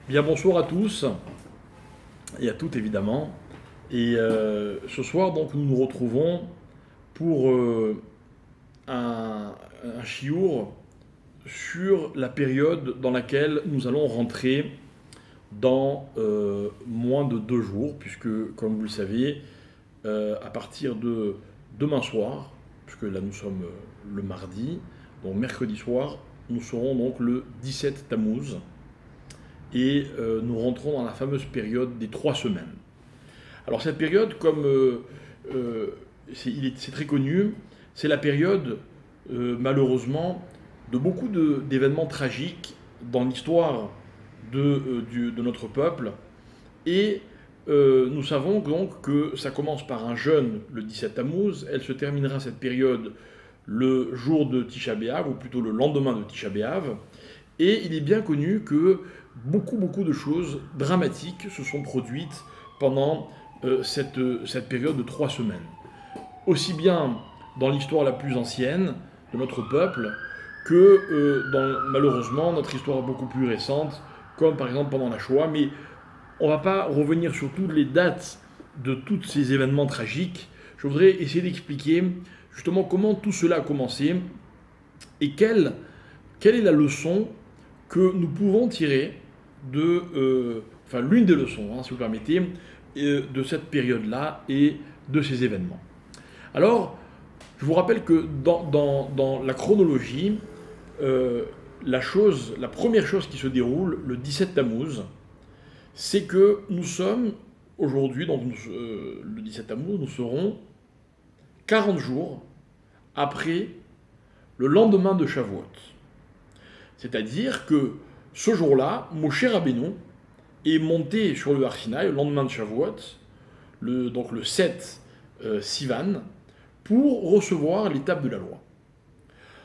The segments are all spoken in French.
Bien, bonsoir à tous et à toutes évidemment. Et ce soir, donc, nous nous retrouvons pour un chiour sur la période dans laquelle nous allons rentrer dans moins de 2 jours, puisque, comme vous le savez, à partir de demain soir, puisque là nous sommes le mardi, donc mercredi soir, nous serons donc le 17 Tammuz, et nous rentrons dans la fameuse période des 3 semaines. Alors cette période, comme c'est très connu, c'est la période, malheureusement, de beaucoup d'événements tragiques dans l'histoire de notre peuple. Et nous savons donc que ça commence par un jeûne le 17 Tammuz, elle se terminera cette période le jour de Tisha B'Av, ou plutôt le lendemain de Tisha B'Av. Et il est bien connu que beaucoup de choses dramatiques se sont produites pendant cette période de 3 semaines. Aussi bien dans l'histoire la plus ancienne de notre peuple que dans, malheureusement, notre histoire beaucoup plus récente, comme par exemple pendant la Shoah. Mais on ne va pas revenir sur toutes les dates de tous ces événements tragiques. Je voudrais essayer d'expliquer justement comment tout cela a commencé et quelle est la leçon que nous pouvons tirer enfin l'une des leçons, si vous permettez, de cette période-là et de ces événements. Alors, je vous rappelle que dans la chronologie, la première chose qui se déroule le 17 Tammuz, c'est que nous sommes aujourd'hui, donc le 17 Tammuz, nous serons 40 jours après le lendemain de Shavuot. C'est-à-dire que ce jour-là, Moshe Rabbeinu est monté sur le Har Sinaï, le lendemain de Shavuot, donc le 7 Sivan, pour recevoir l'étape de la loi.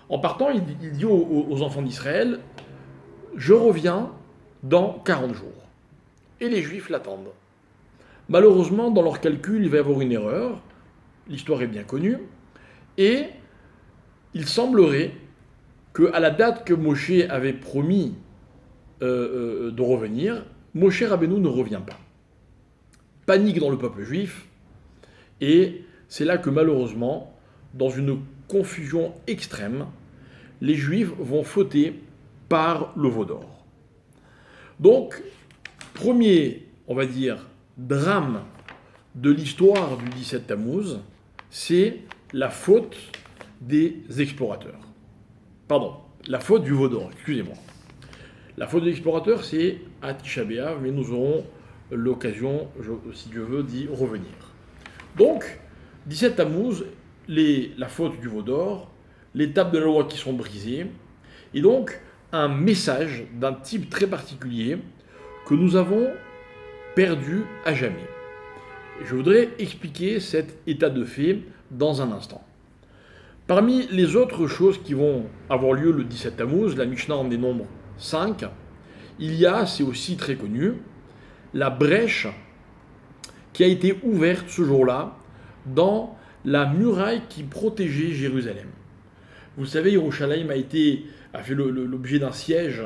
En partant, il dit aux enfants d'Israël, « Je reviens dans 40 jours. » Et les Juifs l'attendent. Malheureusement, dans leur calcul, il va y avoir une erreur. L'histoire est bien connue. Et il semblerait qu'à la date que Moshe avait promis de revenir, Moshe Rabbeinu ne revient pas. Panique dans le peuple juif, et c'est là que malheureusement, dans une confusion extrême, les Juifs vont fauter par le veau d'or. Donc, premier, on va dire, drame de l'histoire du 17 Tammuz, c'est la faute des explorateurs. Pardon, la faute du veau d'or, excusez-moi. La faute des explorateurs, c'est à Tisha B'Av, mais nous aurons l'occasion, si Dieu veut, d'y revenir. Donc, 17 Tammuz, la faute du veau d'or, l'étape de la loi qui sont brisées, et donc un message d'un type très particulier que nous avons perdu à jamais. Je voudrais expliquer cet état de fait dans un instant. Parmi les autres choses qui vont avoir lieu le 17 Tammuz, la Mishnah en dénombre 5, il y a, c'est aussi très connu, la brèche qui a été ouverte ce jour-là dans la muraille qui protégeait Jérusalem. Vous savez, Yerushalayim a fait l'objet d'un siège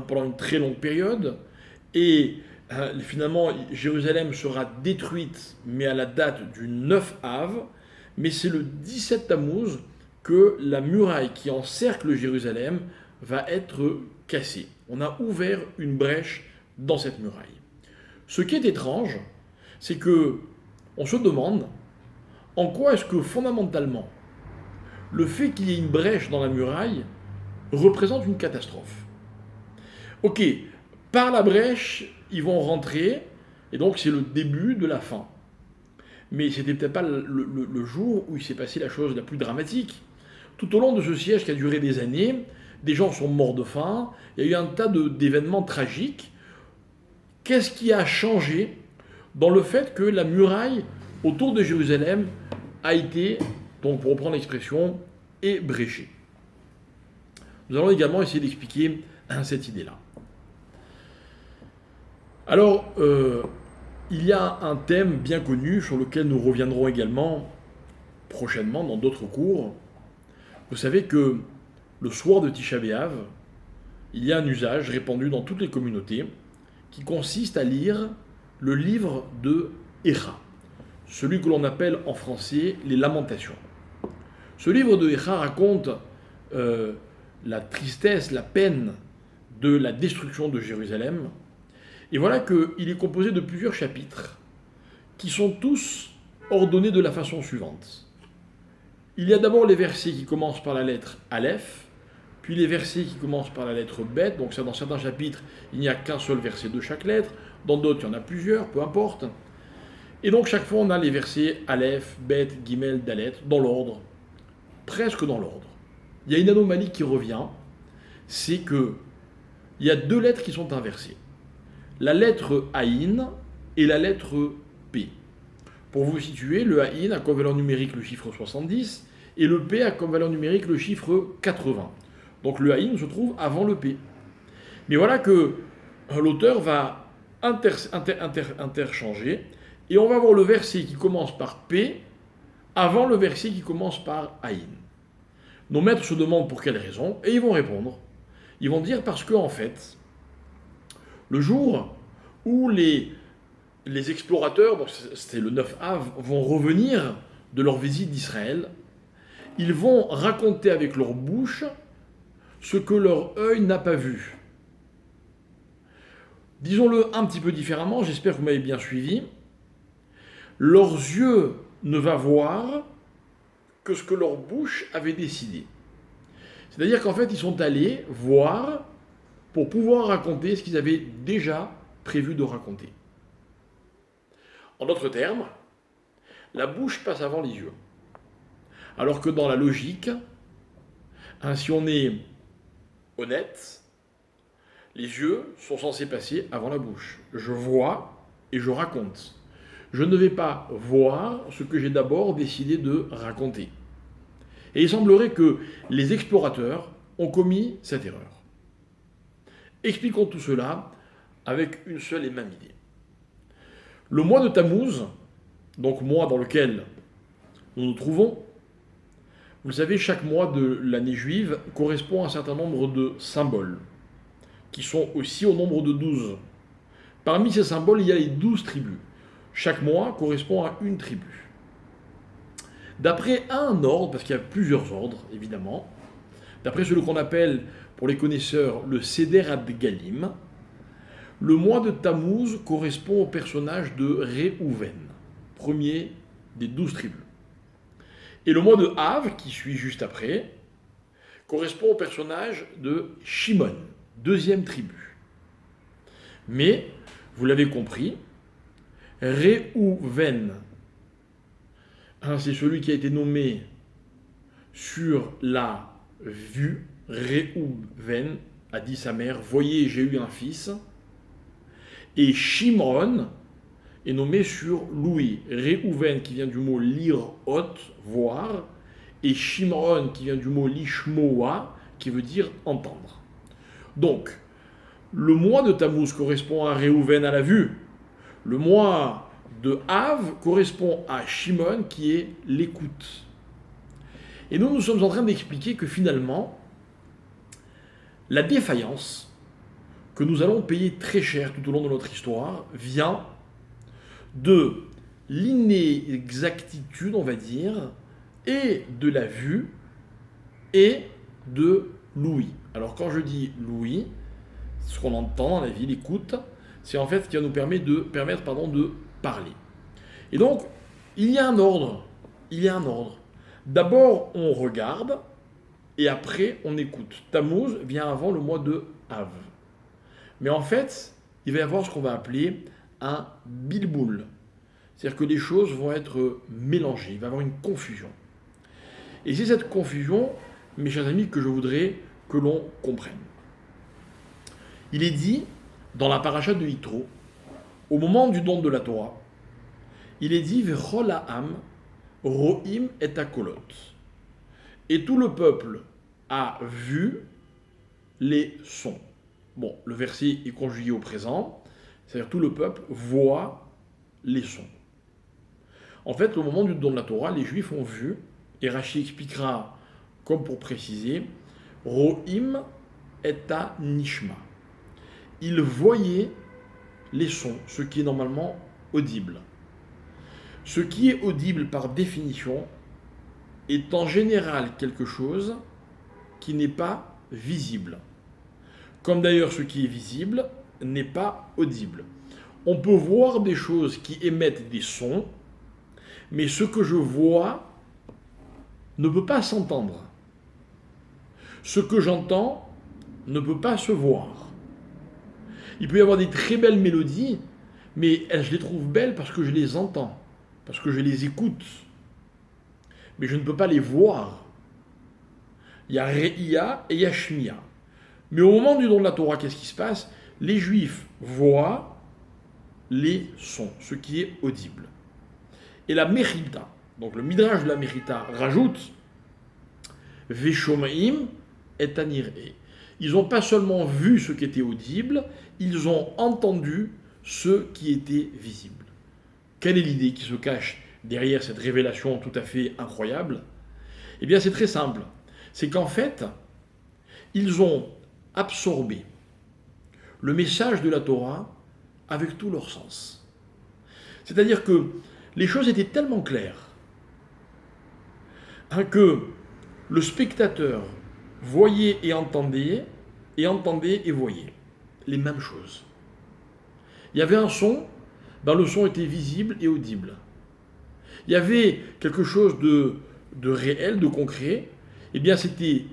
pendant une très longue période, et finalement Jérusalem sera détruite, mais à la date du 9 Av, mais c'est le 17 Tammuz que la muraille qui encercle Jérusalem va être cassée. On a ouvert une brèche dans cette muraille. Ce qui est étrange, c'est que on se demande en quoi est-ce que fondamentalement le fait qu'il y ait une brèche dans la muraille représente une catastrophe. Ok, par la brèche, ils vont rentrer, et donc c'est le début de la fin. Mais c'était peut-être pas le jour où il s'est passé la chose la plus dramatique. Tout au long de ce siège qui a duré des années, des gens sont morts de faim, il y a eu un tas d'événements tragiques. Qu'est-ce qui a changé dans le fait que la muraille autour de Jérusalem a été, donc pour reprendre l'expression, ébréchée? Nous allons également essayer d'expliquer cette idée-là. Alors, il y a un thème bien connu sur lequel nous reviendrons également prochainement dans d'autres cours. Vous savez que le soir de Tisha B'Av, il y a un usage répandu dans toutes les communautés qui consiste à lire le livre de Écha, celui que l'on appelle en français les Lamentations. Ce livre de Écha raconte la tristesse, la peine de la destruction de Jérusalem. Et voilà qu'il est composé de plusieurs chapitres qui sont tous ordonnés de la façon suivante. Il y a d'abord les versets qui commencent par la lettre Aleph, puis les versets qui commencent par la lettre Bet. Donc dans certains chapitres, il n'y a qu'un seul verset de chaque lettre. Dans d'autres, il y en a plusieurs, peu importe. Et donc chaque fois, on a les versets Aleph, Bet, Gimel, Dalet, dans l'ordre, presque dans l'ordre. Il y a une anomalie qui revient, c'est que il y a deux lettres qui sont inversées. La lettre Aïn et la lettre P. Pour vous situer, le Aïn a comme valeur numérique le chiffre 70 et le P a comme valeur numérique le chiffre 80. Donc le Aïn se trouve avant le P. Mais voilà que l'auteur va interchanger et on va voir le verset qui commence par P avant le verset qui commence par Aïn. Nos maîtres se demandent pour quelle raison et ils vont répondre. Ils vont dire parce que en fait, le jour où les explorateurs, donc c'était le 9 Av, vont revenir de leur visite d'Israël, ils vont raconter avec leur bouche ce que leur œil n'a pas vu. Disons-le un petit peu différemment, j'espère que vous m'avez bien suivi. Leurs yeux ne va voir que ce que leur bouche avait décidé. C'est-à-dire qu'en fait, ils sont allés voir pour pouvoir raconter ce qu'ils avaient déjà prévu de raconter. En d'autres termes, la bouche passe avant les yeux. Alors que dans la logique, si on est honnête, les yeux sont censés passer avant la bouche. Je vois et je raconte. Je ne vais pas voir ce que j'ai d'abord décidé de raconter. Et il semblerait que les explorateurs ont commis cette erreur. Expliquons tout cela avec une seule et même idée. Le mois de Tammuz, donc mois dans lequel nous nous trouvons, vous le savez, chaque mois de l'année juive correspond à un certain nombre de symboles, qui sont aussi au nombre de 12. Parmi ces symboles, il y a les 12 tribus. Chaque mois correspond à une tribu. D'après un ordre, parce qu'il y a plusieurs ordres, évidemment, d'après celui qu'on appelle, pour les connaisseurs, le Seder Ad-Galim, le mois de Tammuz correspond au personnage de Réhouven, premier des 12 tribus. Et le mois de Av, qui suit juste après, correspond au personnage de Shimon, deuxième tribu. Mais, vous l'avez compris, Réhouven, c'est celui qui a été nommé sur la vue. Réhouven a dit sa mère, voyez, j'ai eu un fils. Et Shimron est nommé sur l'ouïe. Réhouven qui vient du mot lirot, voir, et Shimron qui vient du mot lishmoa, qui veut dire entendre. Donc, le mois de Tammuz correspond à Réhouven à la vue. Le mois de Av correspond à Shimon qui est l'écoute. Et nous sommes en train d'expliquer que finalement, la défaillance que nous allons payer très cher tout au long de notre histoire vient de l'inexactitude, on va dire, et de la vue et de l'ouïe. Alors quand je dis l'ouïe, ce qu'on entend dans la vie, l'écoute, c'est en fait ce qui va nous permettre de parler. Et donc, il y a un ordre. D'abord, on regarde, et après, on écoute. Tammuz vient avant le mois de Av. Mais en fait, il va y avoir ce qu'on va appeler un bilboul. C'est-à-dire que les choses vont être mélangées, il va y avoir une confusion. Et c'est cette confusion, mes chers amis, que je voudrais que l'on comprenne. Il est dit, dans la paracha de Yitro, au moment du don de la Torah, il est dit « V'chol ha'am ro'im et akolot ». Et tout le peuple a vu les sons. Bon, le verset est conjugué au présent, c'est-à-dire tout le peuple voit les sons. En fait, au moment du don de la Torah, les Juifs ont vu, et Rashi expliquera, comme pour préciser, Ro'im et nishma. Ils voyaient les sons, ce qui est normalement audible. Ce qui est audible par définition est en général quelque chose qui n'est pas visible. Comme d'ailleurs ce qui est visible n'est pas audible. On peut voir des choses qui émettent des sons, mais ce que je vois ne peut pas s'entendre. Ce que j'entends ne peut pas se voir. Il peut y avoir des très belles mélodies, mais je les trouve belles parce que je les entends, parce que je les écoute. Mais je ne peux pas les voir. Il y a Re'ia et il y a Shmiya. Mais au moment du don de la Torah, qu'est-ce qui se passe? Les Juifs voient les sons, ce qui est audible. Et la Mechita, donc le Midrash de la Mechita rajoute Veshomaim et Tanir'e. Ils n'ont pas seulement vu ce qui était audible, ils ont entendu ce qui était visible. Quelle est l'idée qui se cache derrière cette révélation tout à fait incroyable? Eh bien, c'est très simple. C'est qu'en fait, ils ont absorbé le message de la Torah avec tout leur sens. C'est-à-dire que les choses étaient tellement claires que le spectateur voyait et entendait et voyait les mêmes choses. Il y avait un son, le son était visible et audible. Il y avait quelque chose de réel, de concret, eh bien c'était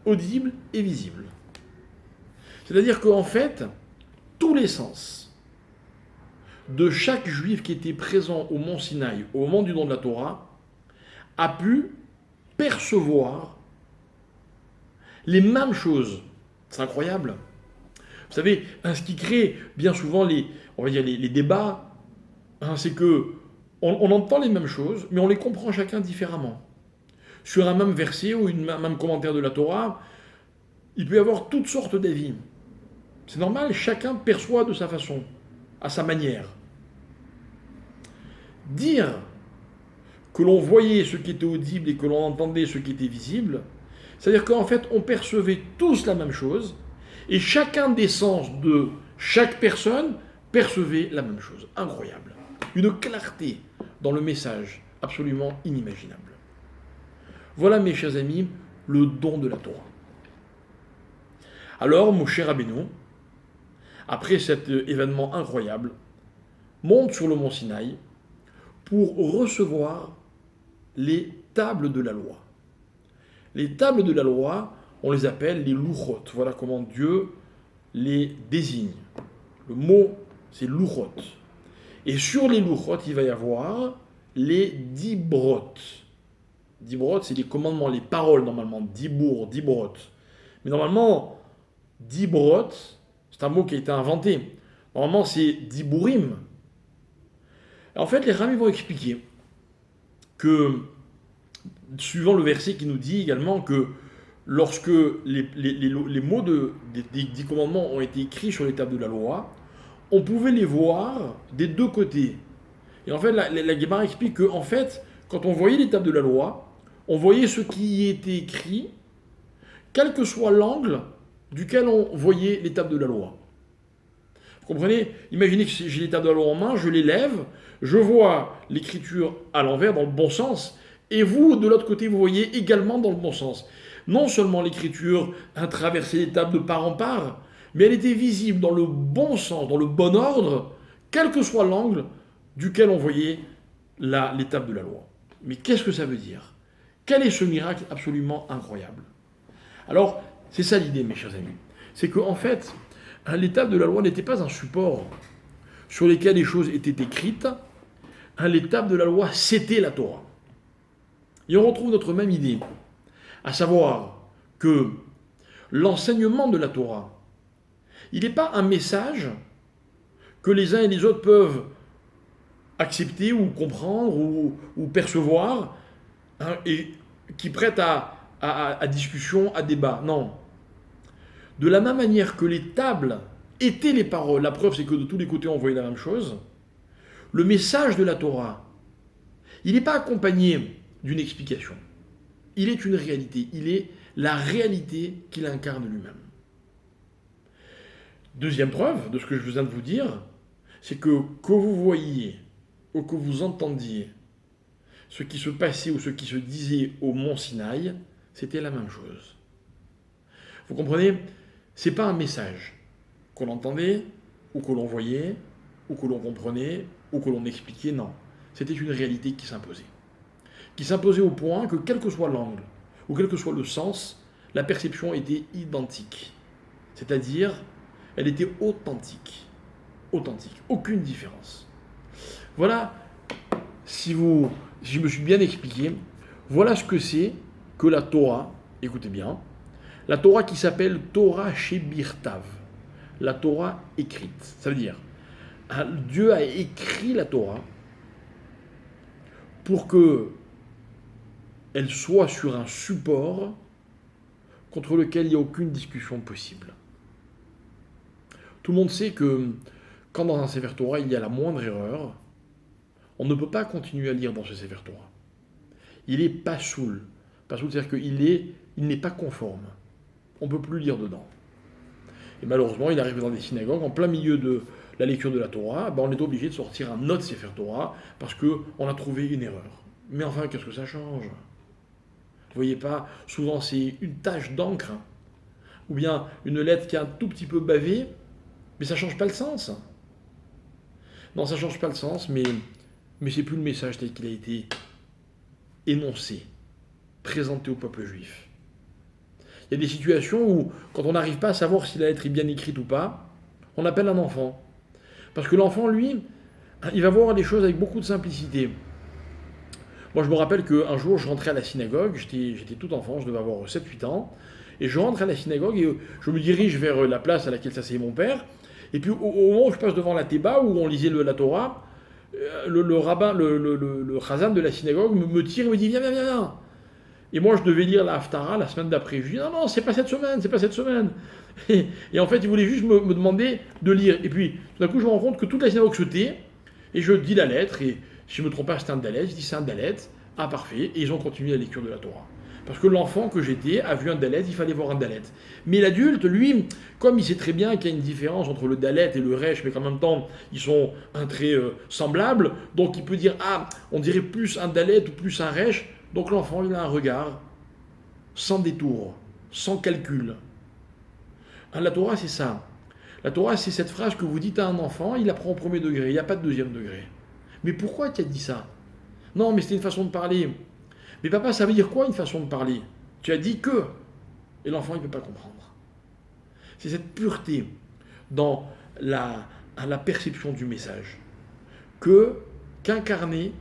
audible et visible. C'est-à-dire qu'en fait, tous les sens de chaque juif qui était présent au mont Sinaï, au moment du don de la Torah, a pu percevoir les mêmes choses. C'est incroyable. Vous savez, ce qui crée bien souvent les débats, c'est que on entend les mêmes choses, mais on les comprend chacun différemment. Sur un même verset ou un même commentaire de la Torah, il peut y avoir toutes sortes d'avis. C'est normal, chacun perçoit de sa façon, à sa manière. Dire que l'on voyait ce qui était audible et que l'on entendait ce qui était visible, c'est-à-dire qu'en fait, on percevait tous la même chose, et chacun des sens de chaque personne percevait la même chose. Incroyable. Une clarté dans le message absolument inimaginable. Voilà, mes chers amis, le don de la Torah. Alors, Moshe Rabbeinu, après cet événement incroyable, monte sur le mont Sinaï pour recevoir les tables de la loi. Les tables de la loi, on les appelle les louchot. Voilà comment Dieu les désigne. Le mot, c'est louchot. Et sur les louchot, il va y avoir les dibrot. Dibrot, c'est les commandements, les paroles normalement. Dibour, dibrot. Mais normalement, dibrot, c'est un mot qui a été inventé. Normalement, c'est dibourim. En fait, les rabbins vont expliquer que, suivant le verset qui nous dit également que lorsque les mots des 10 commandements ont été écrits sur les tables de la loi, on pouvait les voir des deux côtés. Et en fait, la Guémara explique que, en fait, quand on voyait les tables de la loi, on voyait ce qui y était écrit, quel que soit l'angle duquel on voyait les tables de la loi. Vous comprenez? Imaginez que j'ai les tables de la loi en main, je les lève, je vois l'écriture à l'envers, dans le bon sens, et vous, de l'autre côté, vous voyez également dans le bon sens. Non seulement l'écriture a traversé les tables de part en part, mais elle était visible dans le bon sens, dans le bon ordre, quel que soit l'angle duquel on voyait les tables de la loi. Mais qu'est-ce que ça veut dire? Quel est ce miracle absolument incroyable? Alors, c'est ça l'idée, mes chers amis. C'est qu'en fait, les tables de la loi n'étaient pas un support sur lesquels les choses étaient écrites. Les tables de la loi, c'était la Torah. Et on retrouve notre même idée, à savoir que l'enseignement de la Torah, il n'est pas un message que les uns et les autres peuvent accepter ou comprendre ou percevoir, et qui prête à discussion, à débat. Non. De la même manière que les tables étaient les paroles, la preuve c'est que de tous les côtés on voyait la même chose, le message de la Torah, il n'est pas accompagné d'une explication. Il est une réalité. Il est la réalité qu'il incarne lui-même. Deuxième preuve de ce que je viens de vous dire, c'est que vous voyiez ou que vous entendiez ce qui se passait ou ce qui se disait au mont Sinaï, c'était la même chose. Vous comprenez? C'est pas un message qu'on entendait, ou que l'on voyait, ou que l'on comprenait, ou que l'on expliquait, non. C'était une réalité qui s'imposait. Qui s'imposait au point que quel que soit l'angle, ou quel que soit le sens, la perception était identique. C'est-à-dire, elle était authentique. Authentique. Aucune différence. Voilà, si je me suis bien expliqué, voilà ce que c'est que la Torah, écoutez bien, la Torah qui s'appelle Torah Shebirtav, la Torah écrite. Ça veut dire, Dieu a écrit la Torah pour que elle soit sur un support contre lequel il n'y a aucune discussion possible. Tout le monde sait que quand dans un Sefer Torah il y a la moindre erreur, on ne peut pas continuer à lire dans ce Sefer Torah. Il est pasoul. Pasoul, c'est-à-dire qu'il n'est pas conforme. On ne peut plus lire dedans. Et malheureusement, il arrive dans des synagogues, en plein milieu de la lecture de la Torah, on est obligé de sortir un autre Sefer Torah parce qu'on a trouvé une erreur. Mais enfin, qu'est-ce que ça change? Vous voyez pas, souvent c'est une tache d'encre, ou bien une lettre qui est un tout petit peu bavée, mais ça ne change pas le sens. Non, ça ne change pas le sens, mais c'est plus le message tel qu'il a été énoncé, présenté au peuple juif. Il y a des situations où, quand on n'arrive pas à savoir si la lettre est bien écrite ou pas, on appelle un enfant. Parce que l'enfant, lui, il va voir les choses avec beaucoup de simplicité. Moi, je me rappelle qu'un jour, je rentrais à la synagogue, j'étais tout enfant, je devais avoir 7-8 ans, et je rentre à la synagogue et je me dirige vers la place à laquelle s'asseyait mon père, et puis au moment où je passe devant la Théba, où on lisait la Torah, le rabbin, le chazan de la synagogue me tire et me dit viens. Et moi, je devais lire la Haftara la semaine d'après. Je dis non, c'est pas cette semaine. Et en fait, il voulait juste me demander de lire. Et puis, tout d'un coup, je me rends compte que toute la synagogue se tait, et je dis la lettre, et si je ne me trompe pas, c'est un dalet. Je dis c'est un dalet. Ah, parfait. Et ils ont continué la lecture de la Torah. Parce que l'enfant que j'étais a vu un dalet, il fallait voir un dalet. Mais l'adulte, lui, comme il sait très bien qu'il y a une différence entre le dalet et le resh, mais qu'en même temps, ils sont un trait semblable, donc il peut dire, ah, on dirait plus un dalet ou plus un resh. Donc l'enfant, il a un regard sans détour, sans calcul. La Torah, c'est ça. La Torah, c'est cette phrase que vous dites à un enfant, il apprend au premier degré, il n'y a pas de deuxième degré. Mais pourquoi tu as dit ça? Non, mais c'était une façon de parler. Mais papa, ça veut dire quoi une façon de parler? Tu as dit que. Et l'enfant, il ne peut pas comprendre. C'est cette pureté dans la perception du message qu'incarnait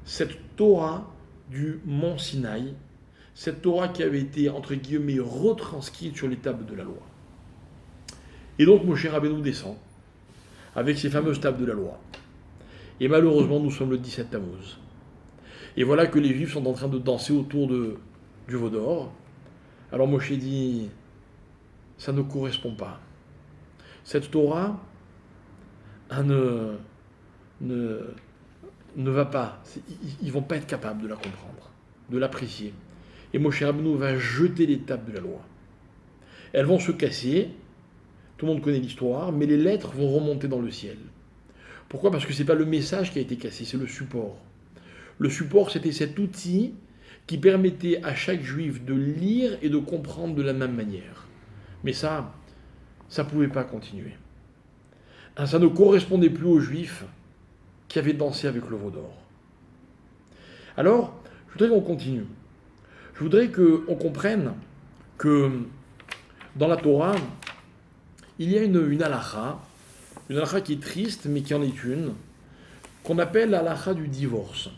cette Torah du mont Sinaï, cette Torah qui avait été, entre guillemets, retranscrite sur les tables de la loi. Et donc Moshe Rabbeinu descend avec ces fameuses tables de la loi. Et malheureusement, nous sommes le 17 Tammuz. Et voilà que les Juifs sont en train de danser autour du veau d'or. Alors Moshe dit, ça ne correspond pas. Cette Torah ne va pas. Ils ne vont pas être capables de la comprendre, de l'apprécier. Et Moshe Rabbeinu va jeter les tables de la loi. Elles vont se casser. Tout le monde connaît l'histoire, mais les lettres vont remonter dans le ciel. Pourquoi? Parce que ce n'est pas le message qui a été cassé, c'est le support. Le support, c'était cet outil qui permettait à chaque juif de lire et de comprendre de la même manière. Mais ça ne pouvait pas continuer. Ça ne correspondait plus aux juifs qui avaient dansé avec le veau d'or. Alors, je voudrais qu'on continue. Je voudrais qu'on comprenne que dans la Torah, il y a une halakha qui est triste, mais qui en est une, qu'on appelle la halakha du divorce.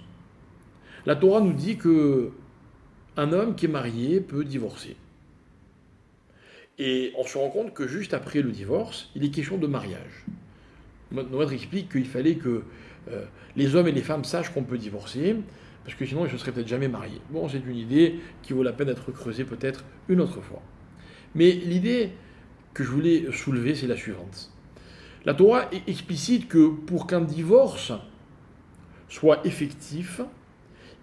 La Torah nous dit que un homme qui est marié peut divorcer. Et on se rend compte que juste après le divorce, il est question de mariage. Notre maître explique qu'il fallait que les hommes et les femmes sachent qu'on peut divorcer, parce que sinon ils ne se seraient peut-être jamais mariés. Bon, c'est une idée qui vaut la peine d'être creusée peut-être une autre fois. Mais l'idée que je voulais soulever, c'est la suivante. La Torah explicite que pour qu'un divorce soit effectif,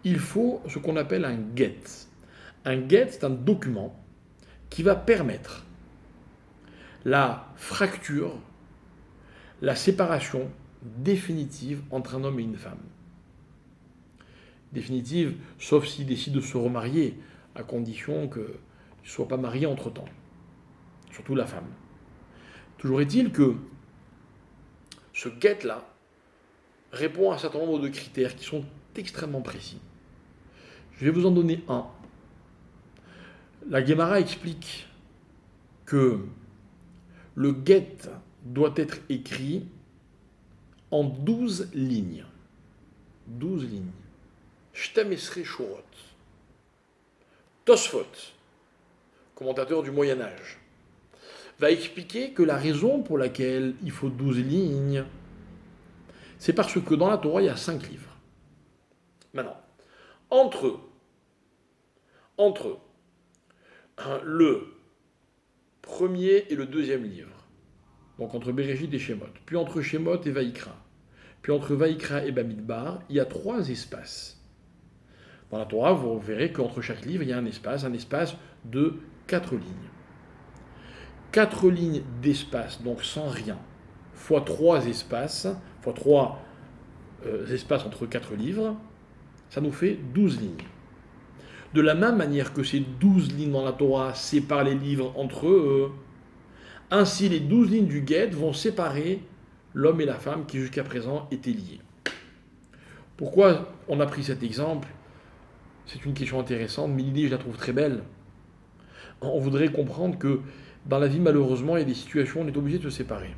il faut ce qu'on appelle un get. Un get, c'est un document qui va permettre la fracture, la séparation définitive entre un homme et une femme. Définitive, sauf s'ils décident de se remarier, à condition qu'ils ne soient pas mariés entre-temps. Surtout la femme. Toujours est-il que ce guet-là répond à un certain nombre de critères qui sont extrêmement précis. Je vais vous en donner un. La Guémara explique que le guet doit être écrit en 12 lignes. 12 lignes. Shtem Esrei Shorot. Tosfot, commentateur du Moyen-Âge, va expliquer que la raison pour laquelle il faut 12 lignes, c'est parce que dans la Torah, il y a 5 livres. Maintenant, entre le premier et le deuxième livre, donc entre Bereshit et Shemot, puis entre Shemot et Vaïkra, puis entre Vaïkra et Bamidbar, il y a 3 espaces. Dans la Torah, vous verrez qu'entre chaque livre, il y a un espace de 4 lignes. 4 lignes d'espace, donc sans rien, fois 3 espaces, fois 3 espaces entre 4 livres, ça nous fait 12 lignes. De la même manière que ces 12 lignes dans la Torah séparent les livres entre eux, ainsi les 12 lignes du guet vont séparer l'homme et la femme qui jusqu'à présent étaient liés. Pourquoi on a pris cet exemple ? C'est une question intéressante, mais l'idée je la trouve très belle. On voudrait comprendre que dans la vie, malheureusement, il y a des situations où on est obligé de se séparer.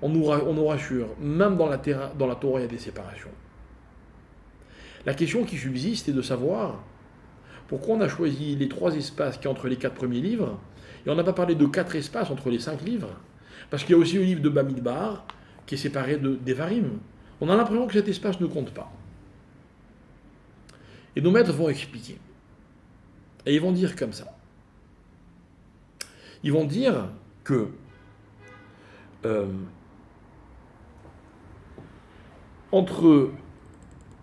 On nous rassure, même dans la Torah, il y a des séparations. La question qui subsiste est de savoir pourquoi on a choisi les 3 espaces qui y a entre les 4 premiers livres, et on n'a pas parlé de 4 espaces entre les 5 livres, parce qu'il y a aussi le livre de Bamidbar, qui est séparé d'Evarim. On a l'impression que cet espace ne compte pas. Et nos maîtres vont expliquer. Et ils vont dire comme ça. Ils vont dire que entre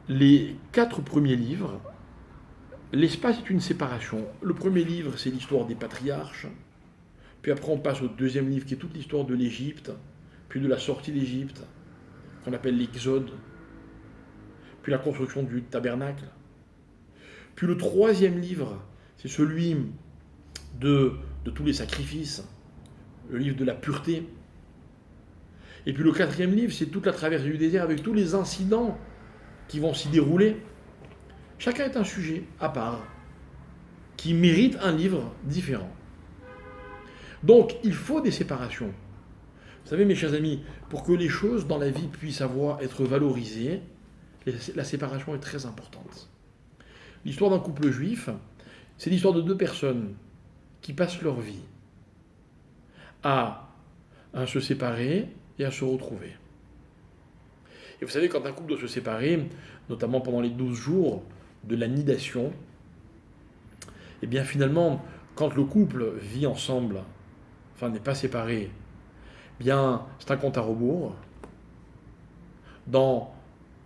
les 4 premiers livres, l'espace est une séparation. Le premier livre, c'est l'histoire des patriarches. Puis après, on passe au deuxième livre, qui est toute l'histoire de l'Égypte, puis de la sortie d'Égypte, qu'on appelle l'Exode, puis la construction du tabernacle. Puis le troisième livre, c'est celui de tous les sacrifices, le livre de la pureté. Et puis le 4e livre, c'est toute la traversée du désert avec tous les incidents qui vont s'y dérouler. Chacun est un sujet à part, qui mérite un livre différent. Donc, il faut des séparations. Vous savez, mes chers amis, pour que les choses dans la vie puissent être valorisées, la séparation est très importante. L'histoire d'un couple juif, c'est l'histoire de 2 personnes qui passent leur vie à se séparer et à se retrouver. Et vous savez, quand un couple doit se séparer, notamment pendant les 12 jours de la nidation, et bien finalement, quand le couple vit ensemble, enfin n'est pas séparé, bien c'est un compte à rebours, dans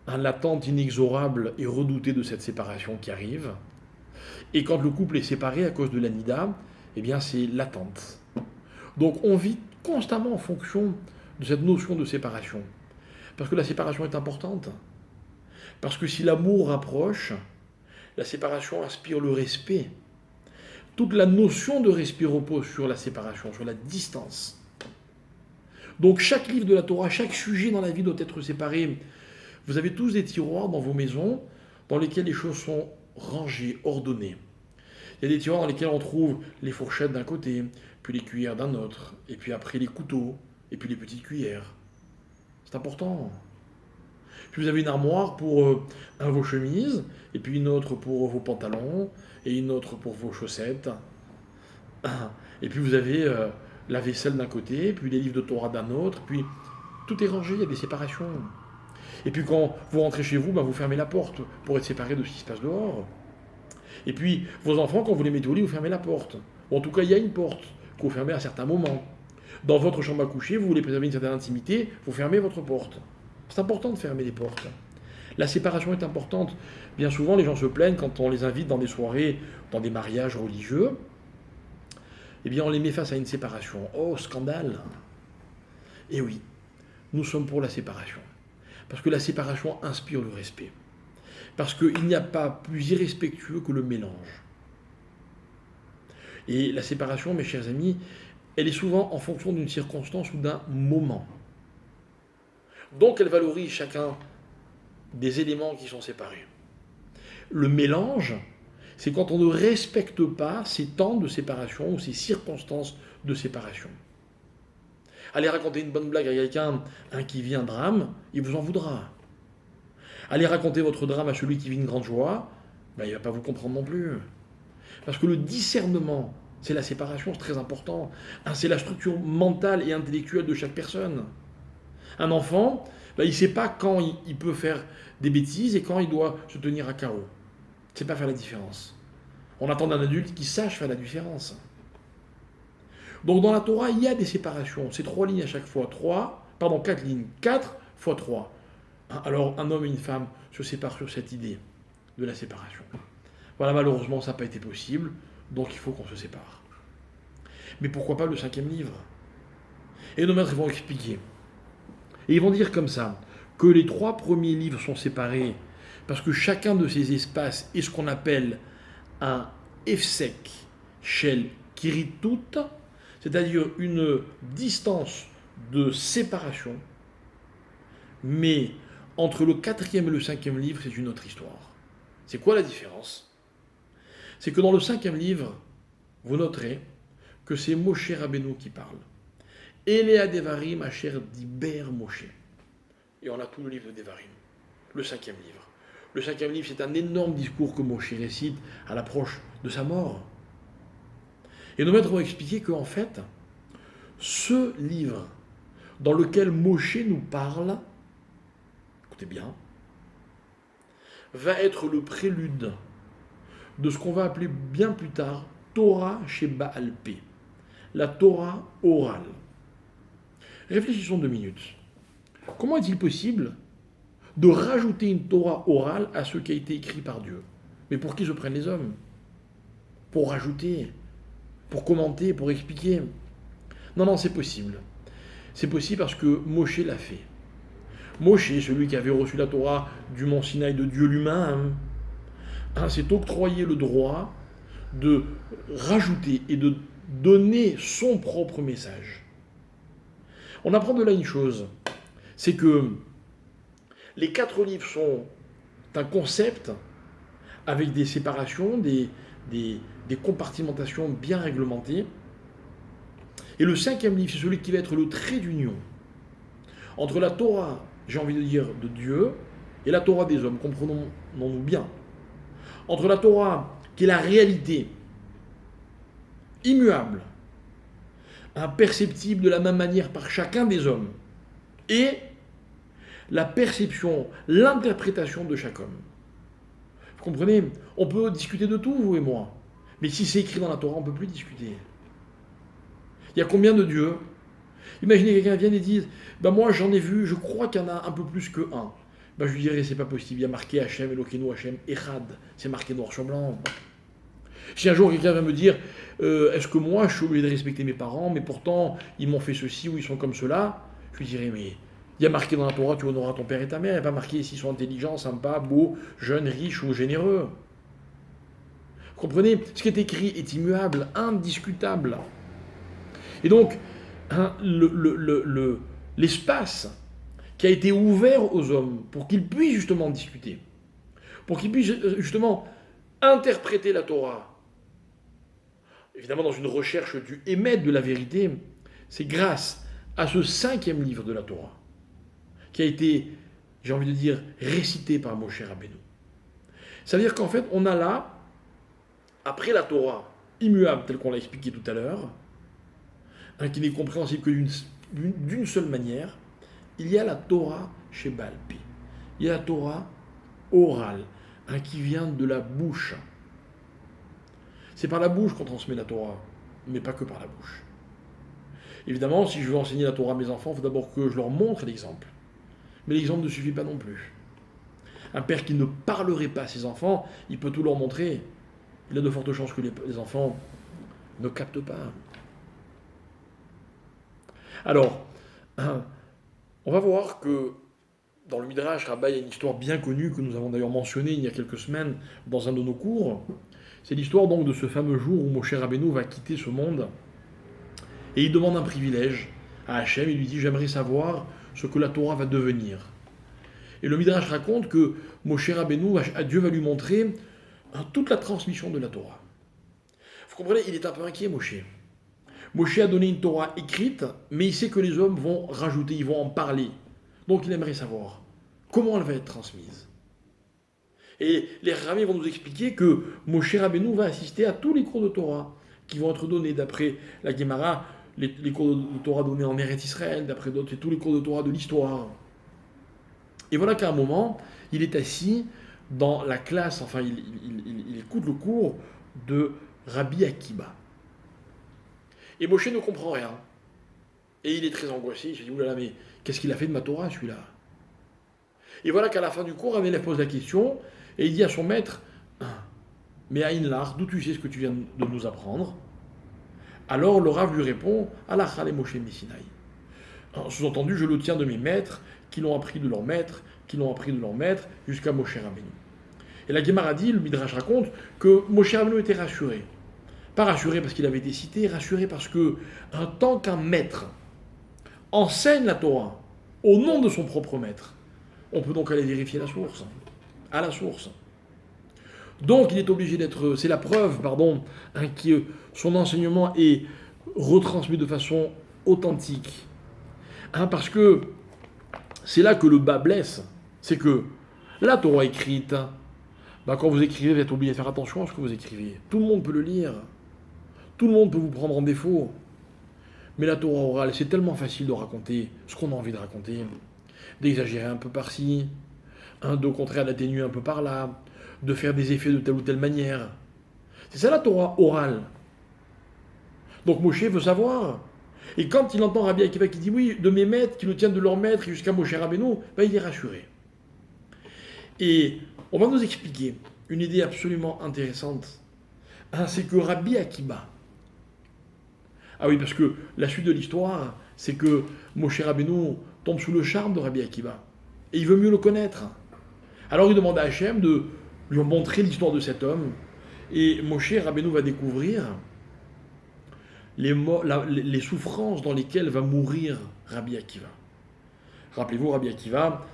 l'attente inexorable et redoutée de cette séparation qui arrive. Et quand le couple est séparé à cause de la nida, eh bien c'est l'attente. Donc on vit constamment en fonction de cette notion de séparation. Parce que la séparation est importante. Parce que si l'amour rapproche, la séparation inspire le respect. Toute la notion de respect repose sur la séparation, sur la distance. Donc chaque livre de la Torah, chaque sujet dans la vie doit être séparé. Vous avez tous des tiroirs dans vos maisons dans lesquels les choses sont rangées, ordonnées. Il y a des tiroirs dans lesquels on trouve les fourchettes d'un côté, puis les cuillères d'un autre, et puis après les couteaux, et puis les petites cuillères. C'est important. Puis vous avez une armoire pour vos chemises, et puis une autre pour vos pantalons, et une autre pour vos chaussettes. Et puis vous avez la vaisselle d'un côté, puis les livres de Torah d'un autre, puis tout est rangé, il y a des séparations. Et puis quand vous rentrez chez vous, vous fermez la porte pour être séparé de ce qui se passe dehors. Et puis vos enfants, quand vous les mettez au lit, vous fermez la porte. Ou en tout cas, il y a une porte que vous fermez à un certain moment. Dans votre chambre à coucher, vous voulez préserver une certaine intimité, vous fermez votre porte. C'est important de fermer les portes. La séparation est importante. Bien souvent, les gens se plaignent quand on les invite dans des soirées, dans des mariages religieux. Eh bien, on les met face à une séparation. Oh, scandale! Eh oui. nous sommes pour la séparation. Parce que la séparation inspire le respect. Parce qu'il n'y a pas plus irrespectueux que le mélange. Et la séparation, mes chers amis, elle est souvent en fonction d'une circonstance ou d'un moment. Donc elle valorise chacun des éléments qui sont séparés. Le mélange, c'est quand on ne respecte pas ces temps de séparation ou ces circonstances de séparation. Allez raconter une bonne blague à quelqu'un qui vit un drame, il vous en voudra. Allez raconter votre drame à celui qui vit une grande joie, il ne va pas vous comprendre non plus. Parce que le discernement, c'est la séparation, c'est très important. C'est la structure mentale et intellectuelle de chaque personne. Un enfant, il ne sait pas quand il peut faire des bêtises et quand il doit se tenir à carreau. Il ne sait pas faire la différence. On attend d'un adulte qui sache faire la différence. Donc dans la Torah, il y a des séparations. C'est 3 lignes à chaque fois. 4 lignes. 4 fois 3. Alors un homme et une femme se séparent sur cette idée de la séparation. Voilà, malheureusement, ça n'a pas été possible. Donc il faut qu'on se sépare. Mais pourquoi pas le 5e livre? Et nos maîtres vont expliquer. Et ils vont dire comme ça, que les 3 premiers livres sont séparés parce que chacun de ces espaces est ce qu'on appelle un Efsek Shel Kiritut, c'est-à-dire une distance de séparation, mais entre le 4e et le 5e livre, c'est une autre histoire. C'est quoi la différence? C'est que dans le 5e livre, vous noterez que c'est Moshe Rabbeinu qui parle. Elea Devarim Asher Diber Moshe. Et on a tout le livre de Devarim, le 5e livre. Le 5e livre, c'est un énorme discours que Moshe récite à l'approche de sa mort. Et nos maîtres vont expliquer qu'en fait, ce livre dans lequel Moshe nous parle, écoutez bien, va être le prélude de ce qu'on va appeler bien plus tard Torah chez Baal Pé, la Torah orale. Réfléchissons 2 minutes. Comment est-il possible de rajouter une Torah orale à ce qui a été écrit par Dieu? Mais pour qui se prennent les hommes? Pour rajouter, pour commenter, pour expliquer? Non, c'est possible. C'est possible parce que Moshe l'a fait. Moshe, celui qui avait reçu la Torah du mont Sinaï de Dieu lui-même, s'est octroyé le droit de rajouter et de donner son propre message. On apprend de là une chose, c'est que les 4 livres sont un concept avec des séparations, des compartimentations bien réglementées. Et le 5e livre, c'est celui qui va être le trait d'union entre la Torah, j'ai envie de dire, de Dieu, et la Torah des hommes, comprenons-nous bien. Entre la Torah, qui est la réalité, immuable, imperceptible de la même manière par chacun des hommes, et la perception, l'interprétation de chaque homme. Vous comprenez? On peut discuter de tout, vous et moi. Mais si c'est écrit dans la Torah, on ne peut plus discuter. Il y a combien de dieux? Imaginez quelqu'un vienne et dise, moi j'en ai vu, je crois qu'il y en a un peu plus que un. Je lui dirais, c'est pas possible, il y a marqué Hachem, Elokeinu, Hachem, Echad. C'est marqué noir sur blanc. Si un jour quelqu'un va me dire, est-ce que moi je suis obligé de respecter mes parents, mais pourtant ils m'ont fait ceci ou ils sont comme cela, je lui dirais, mais il y a marqué dans la Torah, tu honoreras ton père et ta mère, il n'y a pas marqué s'ils sont intelligents, sympas, beaux, jeunes, riches ou généreux. Vous comprenez? Ce qui est écrit est immuable, indiscutable. Et donc, l'espace qui a été ouvert aux hommes pour qu'ils puissent justement discuter, pour qu'ils puissent justement interpréter la Torah, évidemment dans une recherche du émet de la vérité, c'est grâce à ce 5e livre de la Torah, qui a été, j'ai envie de dire, récité par Moshe Rabbeinu. Ça veut dire qu'en fait, on a là, après la Torah immuable, telle qu'on l'a expliqué tout à l'heure, qui n'est compréhensible que d'une seule manière, il y a la Torah chez Baal Pi. Il y a la Torah orale, qui vient de la bouche. C'est par la bouche qu'on transmet la Torah, mais pas que par la bouche. Évidemment, si je veux enseigner la Torah à mes enfants, il faut d'abord que je leur montre l'exemple. Mais l'exemple ne suffit pas non plus. Un père qui ne parlerait pas à ses enfants, il peut tout leur montrer. Il a de fortes chances que les enfants ne captent pas. Alors, On va voir que dans le Midrash Rabbah, il y a une histoire bien connue que nous avons d'ailleurs mentionnée il y a quelques semaines dans un de nos cours. C'est l'histoire donc de ce fameux jour où Moshe Rabbeinu va quitter ce monde et il demande un privilège à Hachem. Il lui dit: j'aimerais savoir ce que la Torah va devenir. Et le Midrash raconte que Moshe Rabbeinu, Dieu va lui montrer toute la transmission de la Torah. Vous comprenez, il est un peu inquiet, Moshe. Moshe a donné une Torah écrite, mais il sait que les hommes vont rajouter, ils vont en parler. Donc il aimerait savoir comment elle va être transmise. Et les Rabbins vont nous expliquer que Moshe Rabbeinu va assister à tous les cours de Torah qui vont être donnés d'après la Gemara, les cours de Torah donnés en Eretz Israël, d'après d'autres, c'est tous les cours de Torah de l'histoire. Et voilà qu'à un moment, il est assis dans la classe, enfin il écoute le cours de Rabbi Akiba. Et Moshe ne comprend rien. Et il est très angoissé, il se dit: oulala, mais qu'est-ce qu'il a fait de ma Torah, celui-là? Et voilà qu'à la fin du cours, un élève pose la question, et il dit à son maître: mais Aïn Lar, d'où tu sais ce que tu viens de nous apprendre? Alors le Rav lui répond: Alachale Moshe Messinaï. Sous-entendu, je le tiens de mes maîtres, qui l'ont appris de leur maître, qui l'ont appris de leur maître, jusqu'à Moshe Rabbeinu. Et la Gemara dit, le Midrash raconte, que Moshe Rabbeinu était rassuré. Pas rassuré parce qu'il avait été cité, rassuré parce que, en tant qu'un maître enseigne la Torah au nom de son propre maître, on peut donc aller vérifier la source, à la source. Donc il est obligé d'être, c'est la preuve, que son enseignement est retransmis de façon authentique. Parce que c'est là que le bas blesse, c'est que la Torah écrite, quand vous écrivez, vous êtes obligé de faire attention à ce que vous écrivez. Tout le monde peut le lire, tout le monde peut vous prendre en défaut. Mais la Torah orale, c'est tellement facile de raconter ce qu'on a envie de raconter, d'exagérer un peu par-ci, au contraire d'atténuer un peu par-là, de faire des effets de telle ou telle manière. C'est ça la Torah orale. Donc Moshe veut savoir. Et quand il entend Rabbi Akiva qui dit oui, de mes maîtres, qui le tiennent de leur maître jusqu'à Moshe Rabbeinu, il est rassuré. Et on va nous expliquer une idée absolument intéressante. C'est que Rabbi Akiva, oui, parce que la suite de l'histoire, c'est que Moshe Rabbeinu tombe sous le charme de Rabbi Akiva. Et il veut mieux le connaître. Alors il demande à Hachem de lui montrer l'histoire de cet homme. Et Moshe Rabbeinu va découvrir les souffrances dans lesquelles va mourir Rabbi Akiva. Rappelez-vous, Rabbi Akiva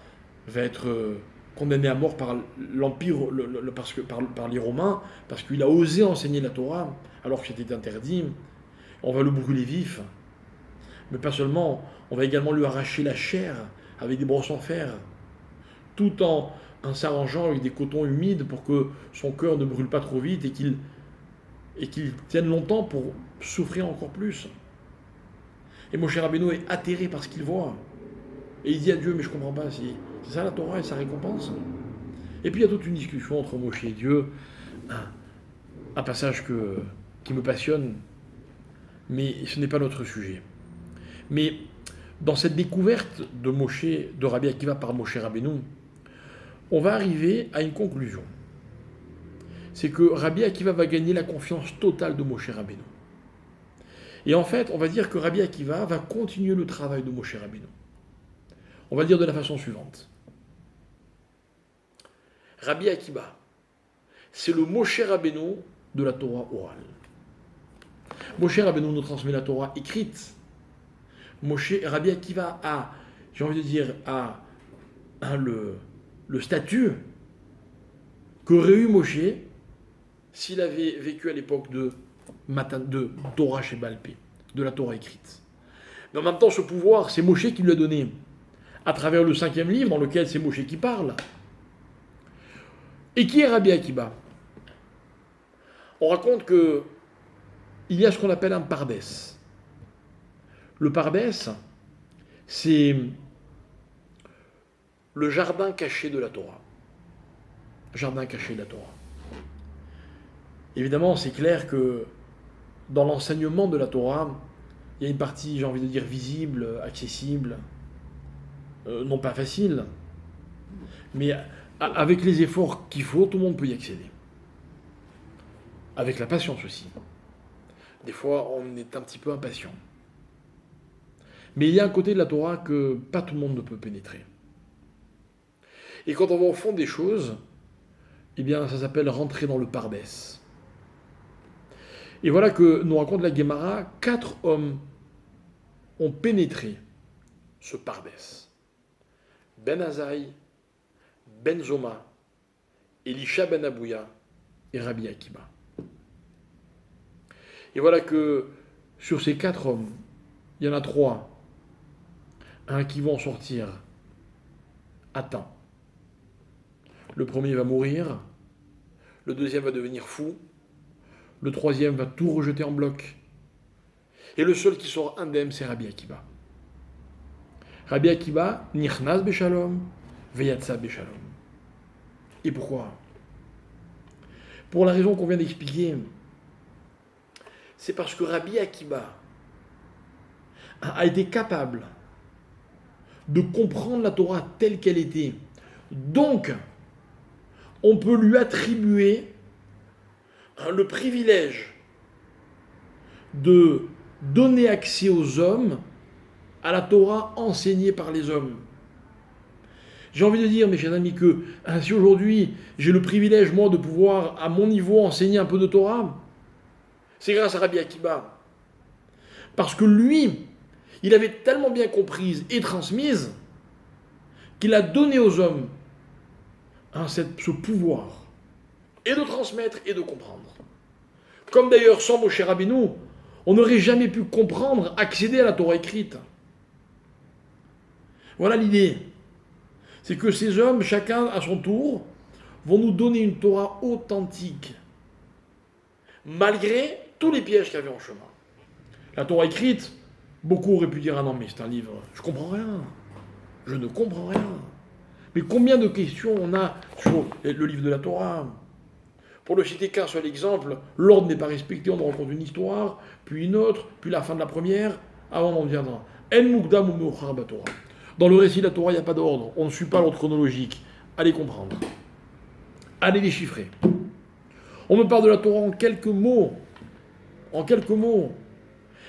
va être condamné à mort par l'Empire, par les Romains, parce qu'il a osé enseigner la Torah, alors que c'était interdit. On va le brûler vif. Mais pas seulement, on va également lui arracher la chair avec des brosses en fer, tout en s'arrangeant avec des cotons humides pour que son cœur ne brûle pas trop vite et qu'il tienne longtemps pour souffrir encore plus. Et Moshe Rabbeinu est atterré par ce qu'il voit. Et il dit à Dieu: mais je ne comprends pas, c'est ça la Torah et sa récompense? Et puis il y a toute une discussion entre Moshe et Dieu, un passage qui me passionne, mais ce n'est pas notre sujet. Mais dans cette découverte de Rabbi Akiva par Moshe Rabbeinu, on va arriver à une conclusion. C'est que Rabbi Akiva va gagner la confiance totale de Moshe Rabbeinu. Et en fait, on va dire que Rabbi Akiva va continuer le travail de Moshe Rabbeinu. On va le dire de la façon suivante. Rabbi Akiva, c'est le Moshe Rabbeinu de la Torah orale. Moshe Rabbeinu nous transmet la Torah écrite. Rabbi Akiva a, j'ai envie de dire, le statut qu'aurait eu Moshe s'il avait vécu à l'époque de Torah chez Balpé, de la Torah écrite. Mais en même temps, ce pouvoir, c'est Moshe qui lui a donné, à travers le 5e livre, dans lequel c'est Moshe qui parle. Et qui est Rabbi Akiva? On raconte que il y a ce qu'on appelle un pardès. Le pardès, c'est le jardin caché de la Torah. Jardin caché de la Torah. Évidemment, c'est clair que dans l'enseignement de la Torah, il y a une partie, j'ai envie de dire, visible, accessible, non pas facile, mais avec les efforts qu'il faut, tout le monde peut y accéder. Avec la patience aussi. Des fois, on est un petit peu impatient. Mais il y a un côté de la Torah que pas tout le monde ne peut pénétrer. Et quand on va au fond des choses, eh bien, ça s'appelle rentrer dans le pardès. Et voilà que nous raconte la Guémara, 4 hommes ont pénétré ce pardès. Ben Azaï, Ben Zoma, Elisha ben Abouya et Rabbi Akiba. Et voilà que sur ces 4 hommes, il y en a 3, un qui vont sortir à temps. Le premier va mourir, le deuxième va devenir fou, le troisième va tout rejeter en bloc. Et le seul qui sort indemne, c'est Rabbi Akiba. Rabbi Akiba, Nichnas Beshalom, Veyatsa Beshalom. Et pourquoi? Pour la raison qu'on vient d'expliquer. C'est parce que Rabbi Akiba a été capable de comprendre la Torah telle qu'elle était. Donc, on peut lui attribuer le privilège de donner accès aux hommes à la Torah enseignée par les hommes. J'ai envie de dire, mes chers amis, que si aujourd'hui j'ai le privilège, moi, de pouvoir, à mon niveau, enseigner un peu de Torah, c'est grâce à Rabbi Akiba. Parce que lui, il avait tellement bien comprise et transmise qu'il a donné aux hommes ce pouvoir, et de transmettre et de comprendre. Comme d'ailleurs, sans Moshe Rabbeinu, on n'aurait jamais pu comprendre, accéder à la Torah écrite. Voilà l'idée. C'est que ces hommes, chacun à son tour, vont nous donner une Torah authentique, malgré tous les pièges qu'il y avait en chemin. La Torah écrite, beaucoup auraient pu dire « Ah non, mais c'est un livre, je comprends rien. Je ne comprends rien. » Mais combien de questions on a sur le livre de la Torah? Pour ne citer qu'un seul exemple, l'ordre n'est pas respecté, on rencontre une histoire, puis une autre, puis la fin de la première, avant d'en viendra. En mukdam ou meuchar batorah. Dans le récit de la Torah, il n'y a pas d'ordre, on ne suit pas l'ordre chronologique. Allez comprendre. Allez déchiffrer. On me parle de la Torah en quelques mots. En quelques mots.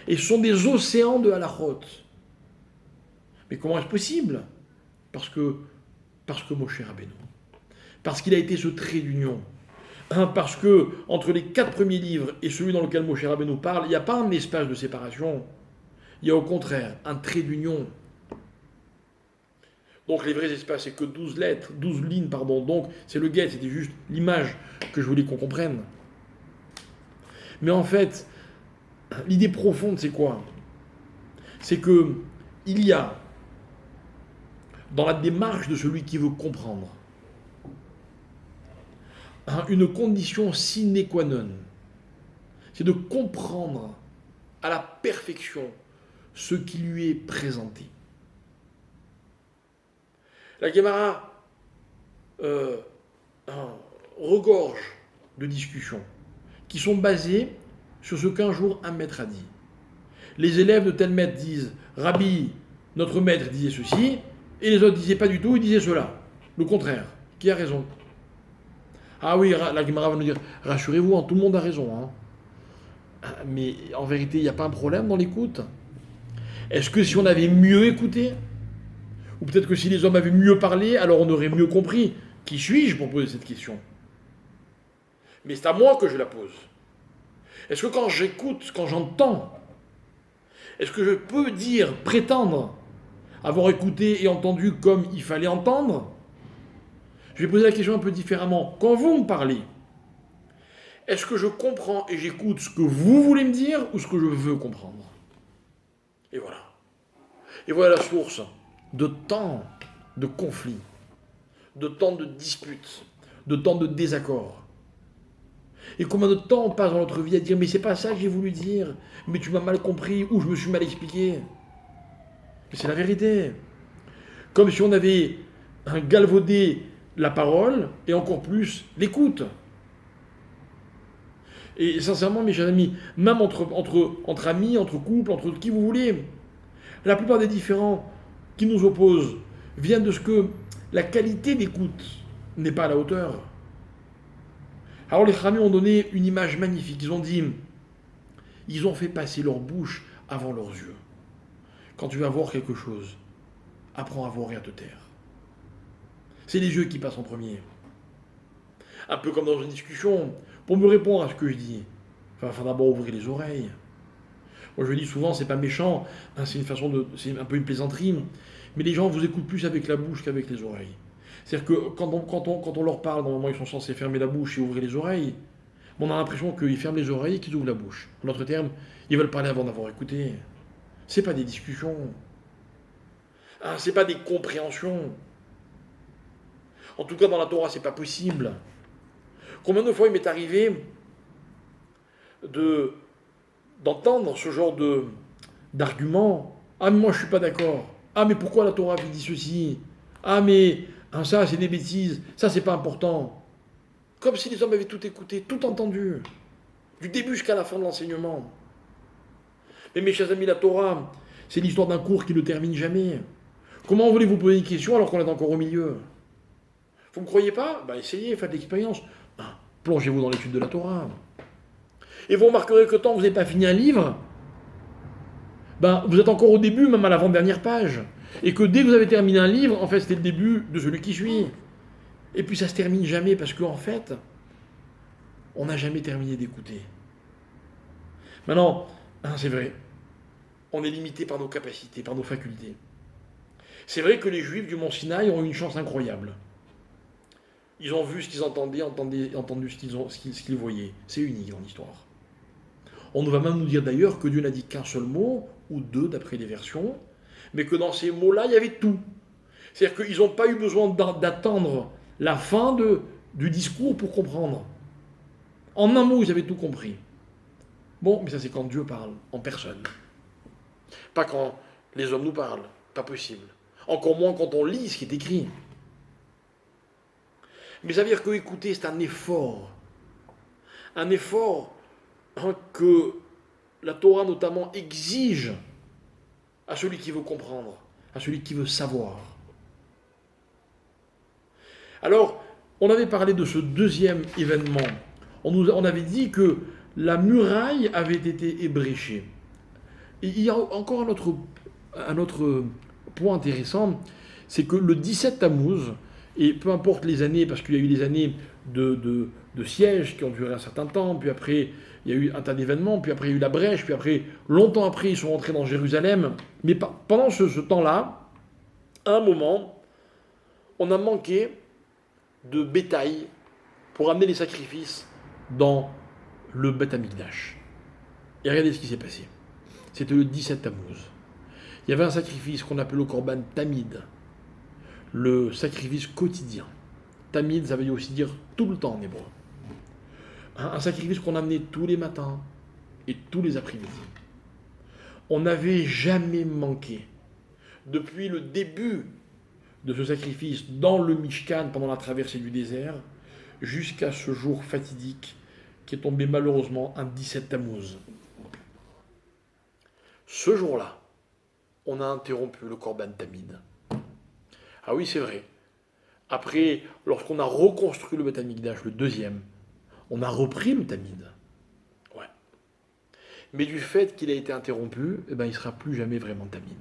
Et ce sont des océans de halachot. Mais comment est-ce possible? Parce que Moshe Rabbeinu. Parce qu'il a été ce trait d'union. Parce que entre les 4 premiers livres et celui dans lequel Moshe Rabbeinu parle, il n'y a pas un espace de séparation. Il y a au contraire un trait d'union. Donc les vrais espaces, c'est que 12 lettres, 12 lignes, pardon. Donc c'est le guet, c'était juste l'image que je voulais qu'on comprenne. Mais en fait, l'idée profonde, c'est quoi? C'est que il y a, dans la démarche de celui qui veut comprendre, une condition sine qua non. C'est de comprendre à la perfection ce qui lui est présenté. La Guémara regorge de discussions qui sont basées sur ce qu'un jour un maître a dit. Les élèves de tel maître disent « Rabbi, notre maître disait ceci », et les autres disaient pas du tout, ils disaient cela. Le contraire. Qui a raison? Ah oui, la Guémara va nous dire « Rassurez-vous, tout le monde a raison. » Mais en vérité, il n'y a pas un problème dans l'écoute. Est-ce que si on avait mieux écouté, ou peut-être que si les hommes avaient mieux parlé, alors on aurait mieux compris? Qui suis-je pour poser cette question? Mais c'est à moi que je la pose. Est-ce que quand j'écoute, quand j'entends, est-ce que je peux dire, prétendre avoir écouté et entendu comme il fallait entendre? Je vais poser la question un peu différemment. Quand vous me parlez, est-ce que je comprends et j'écoute ce que vous voulez me dire ou ce que je veux comprendre? Et voilà. Et voilà la source de tant de conflits, de tant de disputes, de tant de désaccords. Et combien de temps on passe dans notre vie à dire « mais c'est pas ça que j'ai voulu dire, mais tu m'as mal compris ou je me suis mal expliqué ». Mais c'est la vérité. Comme si on avait galvaudé la parole et encore plus l'écoute. Et sincèrement, mes chers amis, même entre amis, entre couples, entre qui vous voulez, la plupart des différends qui nous opposent viennent de ce que la qualité d'écoute n'est pas à la hauteur. Alors les Khamim ont donné une image magnifique. Ils ont dit, ils ont fait passer leur bouche avant leurs yeux. quand tu vas voir quelque chose, apprends à voir et à te taire. C'est les yeux qui passent en premier. Un peu comme dans une discussion, pour me répondre à ce que je dis, il va d'abord ouvrir les oreilles. Moi je dis souvent, c'est pas méchant, hein, c'est un peu une plaisanterie, mais les gens vous écoutent plus avec la bouche qu'avec les oreilles. C'est-à-dire que quand on leur parle, normalement ils sont censés fermer la bouche et ouvrir les oreilles, on a l'impression qu'ils ferment les oreilles et qu'ils ouvrent la bouche. En d'autres termes, ils veulent parler avant d'avoir écouté. C'est pas des discussions. Hein, c'est pas des compréhensions. En tout cas, dans la Torah, c'est pas possible. Combien de fois il m'est arrivé d'entendre ce genre d'argument. Ah, mais moi je suis pas d'accord. Ah, mais pourquoi la Torah dit ceci? Ah, mais hein, ça c'est des bêtises. Ça c'est pas important. Comme si les hommes avaient tout écouté, tout entendu. Du début jusqu'à la fin de l'enseignement. Mais mes chers amis, la Torah, c'est l'histoire d'un cours qui ne termine jamais. Comment voulez-vous poser une question alors qu'on est encore au milieu? Vous ne me croyez pas? Essayez, faites l'expérience. Plongez-vous dans l'étude de la Torah. Et vous remarquerez que tant que vous n'avez pas fini un livre, vous êtes encore au début, même à l'avant-dernière page. Et que dès que vous avez terminé un livre, en fait, c'était le début de celui qui suit. Et puis ça se termine jamais parce qu'en fait, on n'a jamais terminé d'écouter. Maintenant, c'est vrai, on est limité par nos capacités, par nos facultés. C'est vrai que les Juifs du Mont Sinaï ont eu une chance incroyable. Ils ont vu ce qu'ils entendaient, entendu ce qu'ils voyaient. C'est unique dans l'histoire. On va même nous dire d'ailleurs que Dieu n'a dit qu'un seul mot, ou deux d'après les versions, mais que dans ces mots-là, il y avait tout. C'est-à-dire qu'ils n'ont pas eu besoin d'attendre la fin du discours pour comprendre. En un mot, ils avaient tout compris. Bon, mais ça c'est quand Dieu parle, en personne. Pas quand les hommes nous parlent, pas possible. Encore moins quand on lit ce qui est écrit. Mais ça veut dire que écouter, c'est un effort. Un effort que la Torah notamment exige à celui qui veut comprendre, à celui qui veut savoir. Alors, on avait parlé de ce deuxième événement. On avait dit que la muraille avait été ébréchée. Et il y a encore un autre point intéressant, c'est que le 17 Tammuz, et peu importe les années, parce qu'il y a eu des années de siège qui ont duré un certain temps, puis après il y a eu un tas d'événements, puis après il y a eu la brèche, puis après, longtemps après, ils sont rentrés dans Jérusalem. Mais pendant ce temps-là, à un moment, on a manqué de bétail pour amener les sacrifices dans le Beth Amikdash. Et regardez ce qui s'est passé. C'était le 17 Tammuz. Il y avait un sacrifice qu'on appelait le Korban Tamid, le sacrifice quotidien. Tamid, ça veut aussi dire tout le temps en hébreu. Un sacrifice qu'on amenait tous les matins et tous les après-midi. On n'avait jamais manqué, depuis le début de ce sacrifice dans le Mishkan pendant la traversée du désert, jusqu'à ce jour fatidique qui est tombé malheureusement un 17 Tammuz. Ce jour-là, on a interrompu le Korban Tamid. Ah oui, c'est vrai. Après, lorsqu'on a reconstruit le Beth Amikdash, le deuxième, on a repris le Tamid. Ouais. Mais du fait qu'il a été interrompu, il ne sera plus jamais vraiment Tamid.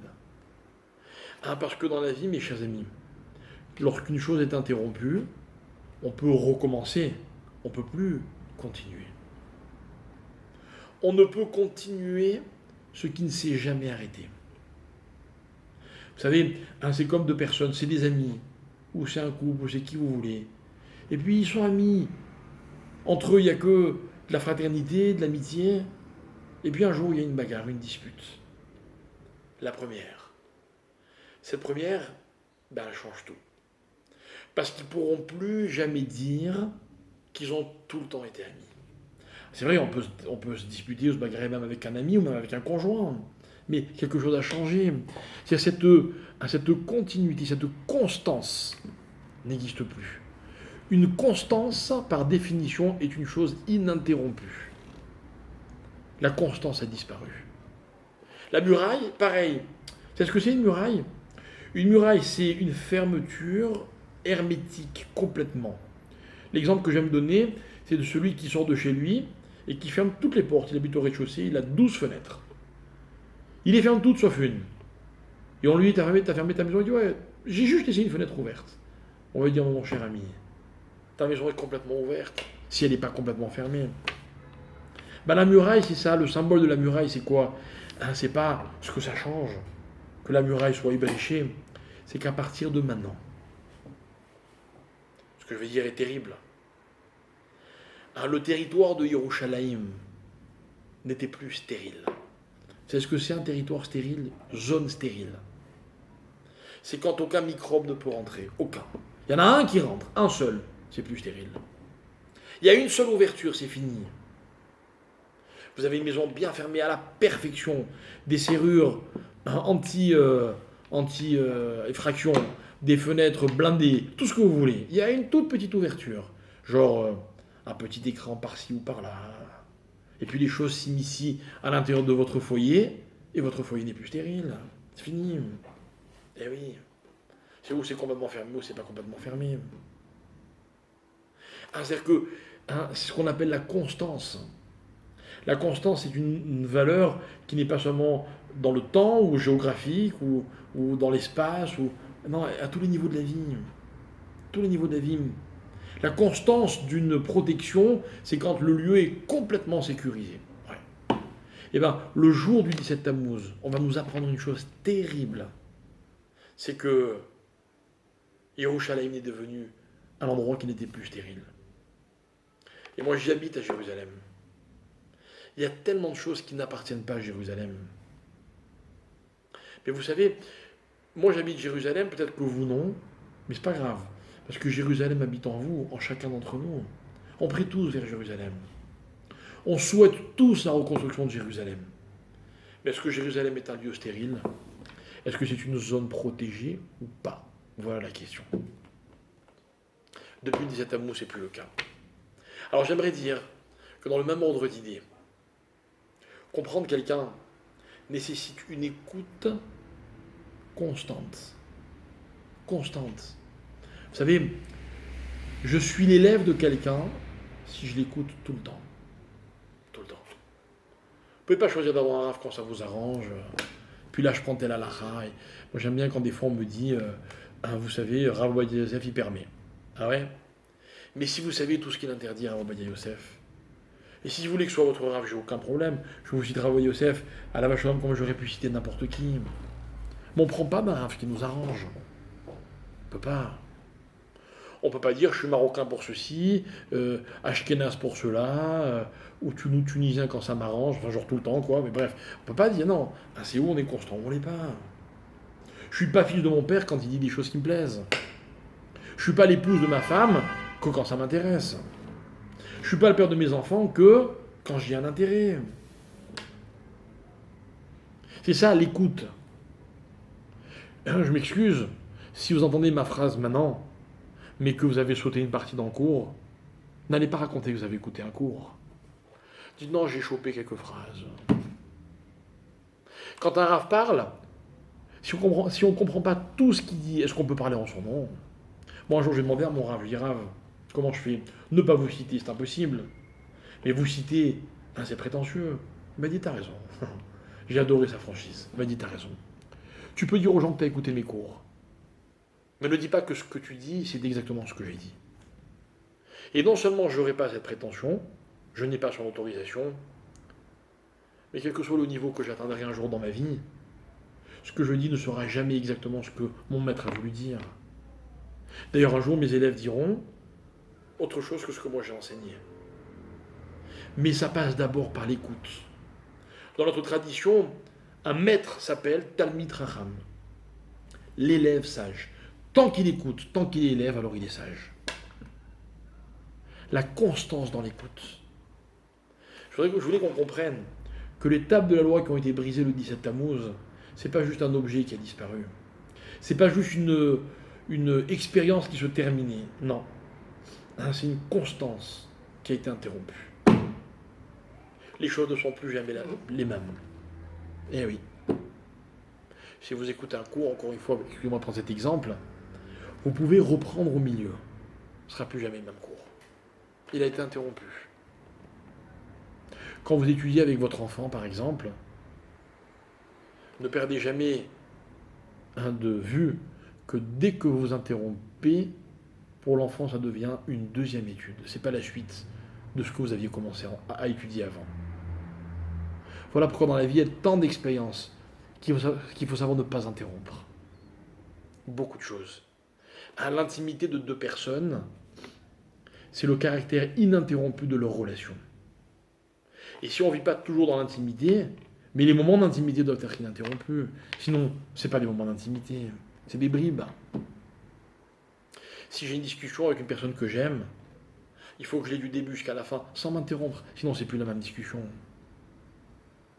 Parce que dans la vie, mes chers amis, lorsqu'une chose est interrompue, on peut recommencer. On ne peut plus continuer. On ne peut continuer ce qui ne s'est jamais arrêté. Vous savez, c'est comme deux personnes, c'est des amis, ou c'est un couple, ou c'est qui vous voulez. Et puis ils sont amis. Entre eux, il n'y a que de la fraternité, de l'amitié. Et puis un jour, il y a une bagarre, une dispute. La première. Cette première, elle change tout. Parce qu'ils ne pourront plus jamais dire qu'ils ont tout le temps été amis. C'est vrai, on peut se disputer ou se bagarrer même avec un ami ou même avec un conjoint. Mais quelque chose a changé. C'est cette continuité, cette constance n'existe plus. Une constance, par définition, est une chose ininterrompue. La constance a disparu. La muraille, pareil. C'est ce que c'est une muraille? Une muraille, c'est une fermeture hermétique complètement. L'exemple que j'aime donner, c'est de celui qui sort de chez lui et qui ferme toutes les portes. Il habite au rez-de-chaussée, il a 12 fenêtres. Il les ferme toutes sauf une. Et on lui dit, t'as fermé ta maison? Il dit, ouais, j'ai juste laissé une fenêtre ouverte. On va lui dire, mon cher ami, ta maison est complètement ouverte, si elle n'est pas complètement fermée. Ben, la muraille, c'est ça, le symbole de la muraille, c'est quoi? Hein, c'est pas ce que ça change, que la muraille soit ébréchée, c'est qu'à partir de maintenant, ce que je vais dire est terrible, hein, le territoire de Yerushalayim n'était plus stérile. C'est ce que c'est un territoire stérile? Zone stérile. C'est quand aucun microbe ne peut rentrer, aucun. Il y en a un qui rentre, un seul, c'est plus stérile. Il y a une seule ouverture, c'est fini. Vous avez une maison bien fermée à la perfection, des serrures anti-effraction, des fenêtres blindées, tout ce que vous voulez. Il y a une toute petite ouverture, genre un petit écran par-ci ou par-là. Et puis les choses s'immiscent à l'intérieur de votre foyer, et votre foyer n'est plus stérile. C'est fini. Eh oui. C'est où c'est complètement fermé, ou c'est pas complètement fermé. C'est-à-dire que c'est ce qu'on appelle la constance. La constance est une valeur qui n'est pas seulement dans le temps ou géographique ou dans l'espace, non, à tous les niveaux de la vie. Tous les niveaux de la vie. La constance d'une protection, c'est quand le lieu est complètement sécurisé. Ouais. Et bien, le jour du 17 Tammuz, on va nous apprendre une chose terrible. C'est que Yerushalayim est devenu un endroit qui n'était plus stérile. Et moi, j'habite à Jérusalem. Il y a tellement de choses qui n'appartiennent pas à Jérusalem. Mais vous savez, moi j'habite Jérusalem, peut-être que vous non, mais c'est pas grave. Parce que Jérusalem habite en vous, en chacun d'entre nous. On prie tous vers Jérusalem. On souhaite tous la reconstruction de Jérusalem. Mais est-ce que Jérusalem est un lieu stérile? Est-ce que c'est une zone protégée ou pas? Voilà la question. Depuis le 17 Tammuz, c'est plus le cas. Alors j'aimerais dire que dans le même ordre d'idées, comprendre quelqu'un nécessite une écoute constante. Constante. Vous savez, je suis l'élève de quelqu'un si je l'écoute tout le temps. Tout le temps. Vous ne pouvez pas choisir d'avoir un rave quand ça vous arrange. Puis là, je prends tel halakha. Moi, j'aime bien quand des fois on me dit, vous savez, Rav Ovadia Yosef, il permet. Ah ouais? Mais si vous savez tout ce qu'il interdit à Rav Ovadia Yosef, et si vous voulez que ce soit votre rave, j'ai aucun problème. Je vous cite Rav Ovadia Yosef à la vache comme j'aurais pu citer n'importe qui. Mais on ne prend pas d'un rave qui nous arrange. On ne peut pas. On ne peut pas dire je suis marocain pour ceci, ashkénaze pour cela, ou tunisien quand ça m'arrange, enfin genre tout le temps quoi, mais bref. On ne peut pas dire non, c'est où on est constant, on l'est pas. Je suis pas fils de mon père quand il dit des choses qui me plaisent. Je suis pas l'épouse de ma femme que quand ça m'intéresse. Je suis pas le père de mes enfants que quand j'ai un intérêt. C'est ça l'écoute. Je m'excuse si vous entendez ma phrase maintenant, mais que vous avez sauté une partie dans le cours, n'allez pas raconter que vous avez écouté un cours. Dites non, j'ai chopé quelques phrases. Quand un rave parle, si on ne comprend pas tout ce qu'il dit, est-ce qu'on peut parler en son nom? Moi, un jour, j'ai demandé à mon rave, je lui ai dit, rave, comment je fais? Ne pas vous citer, c'est impossible. Mais vous citer, c'est prétentieux. Il m'a dit, t'as raison. J'ai adoré sa franchise. Il m'a dit, t'as raison. Tu peux dire aux gens que t'as écouté mes cours. Mais ne dis pas que ce que tu dis, c'est exactement ce que j'ai dit. Et non seulement je n'aurai pas cette prétention, je n'ai pas son autorisation, mais quel que soit le niveau que j'atteindrai un jour dans ma vie, ce que je dis ne sera jamais exactement ce que mon maître a voulu dire. D'ailleurs, un jour, mes élèves diront autre chose que ce que moi j'ai enseigné. Mais ça passe d'abord par l'écoute. Dans notre tradition, un maître s'appelle Talmid Racham, l'élève sage. Tant qu'il écoute, tant qu'il est élève, alors il est sage. La constance dans l'écoute. Je voulais qu'on comprenne que les tables de la loi qui ont été brisées le 17 Tammuz, c'est pas juste un objet qui a disparu. C'est pas juste une expérience qui se terminait. Non. C'est une constance qui a été interrompue. Les choses ne sont plus jamais les mêmes. Eh oui. Si vous écoutez un cours, encore une fois, excusez-moi de prendre cet exemple, vous pouvez reprendre au milieu. Ce ne sera plus jamais le même cours. Il a été interrompu. Quand vous étudiez avec votre enfant, par exemple, ne perdez jamais de vue que dès que vous interrompez, pour l'enfant, ça devient une deuxième étude. Ce n'est pas la suite de ce que vous aviez commencé à étudier avant. Voilà pourquoi dans la vie, il y a tant d'expériences qu'il faut savoir ne pas interrompre. Beaucoup de choses. À l'intimité de deux personnes, c'est le caractère ininterrompu de leur relation. Et si on ne vit pas toujours dans l'intimité, mais les moments d'intimité doivent être ininterrompus. Sinon, ce n'est pas des moments d'intimité, c'est des bribes. Si j'ai une discussion avec une personne que j'aime, il faut que je l'ai du début jusqu'à la fin, sans m'interrompre. Sinon, c'est plus la même discussion.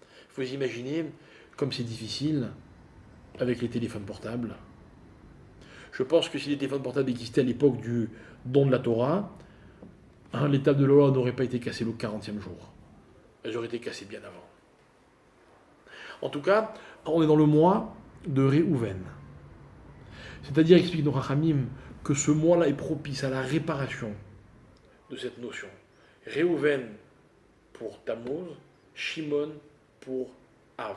Il faut imaginer comme c'est difficile avec les téléphones portables. Je pense que si les téléphones portables existaient à l'époque du don de la Torah, les tables de la loi n'auraient pas été cassées le 40e jour. Elles auraient été cassées bien avant. En tout cas, on est dans le mois de Réhouven. C'est-à-dire, explique nos Rachamim, que ce mois-là est propice à la réparation de cette notion. Réhouven pour Tammuz, Shimon pour Av.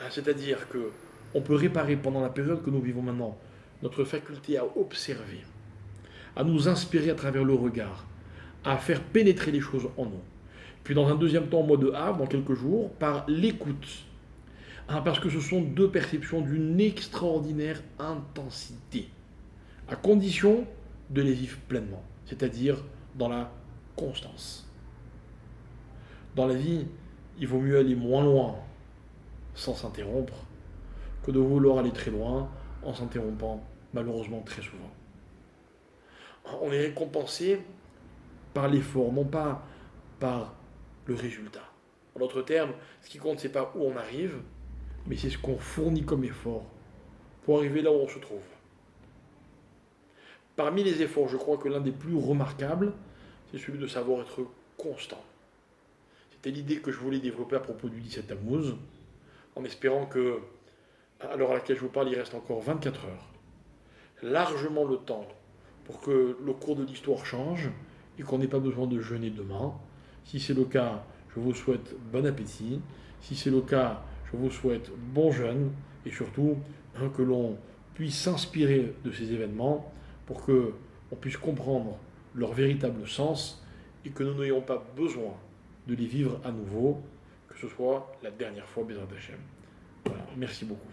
C'est-à-dire que on peut réparer pendant la période que nous vivons maintenant notre faculté à observer, à nous inspirer à travers le regard, à faire pénétrer les choses en nous. Puis dans un deuxième temps, au mois de Av, dans quelques jours, par l'écoute. Parce que ce sont deux perceptions d'une extraordinaire intensité, à condition de les vivre pleinement, c'est-à-dire dans la constance. Dans la vie, il vaut mieux aller moins loin sans s'interrompre que de vouloir aller très loin en s'interrompant malheureusement très souvent. On est récompensé par l'effort, non pas par le résultat. En d'autres termes, ce qui compte, c'est pas où on arrive, mais c'est ce qu'on fournit comme effort pour arriver là où on se trouve. Parmi les efforts, je crois que l'un des plus remarquables, c'est celui de savoir être constant. C'était l'idée que je voulais développer à propos du 17 Tammuz, en espérant que, à l'heure à laquelle je vous parle, il reste encore 24 heures. Largement le temps pour que le cours de l'histoire change et qu'on n'ait pas besoin de jeûner demain. Si c'est le cas, je vous souhaite bon appétit. Si c'est le cas, je vous souhaite bon jeûne et surtout que l'on puisse s'inspirer de ces événements pour que on puisse comprendre leur véritable sens et que nous n'ayons pas besoin de les vivre à nouveau, que ce soit la dernière fois, Bézrat Hachem. Voilà, merci beaucoup.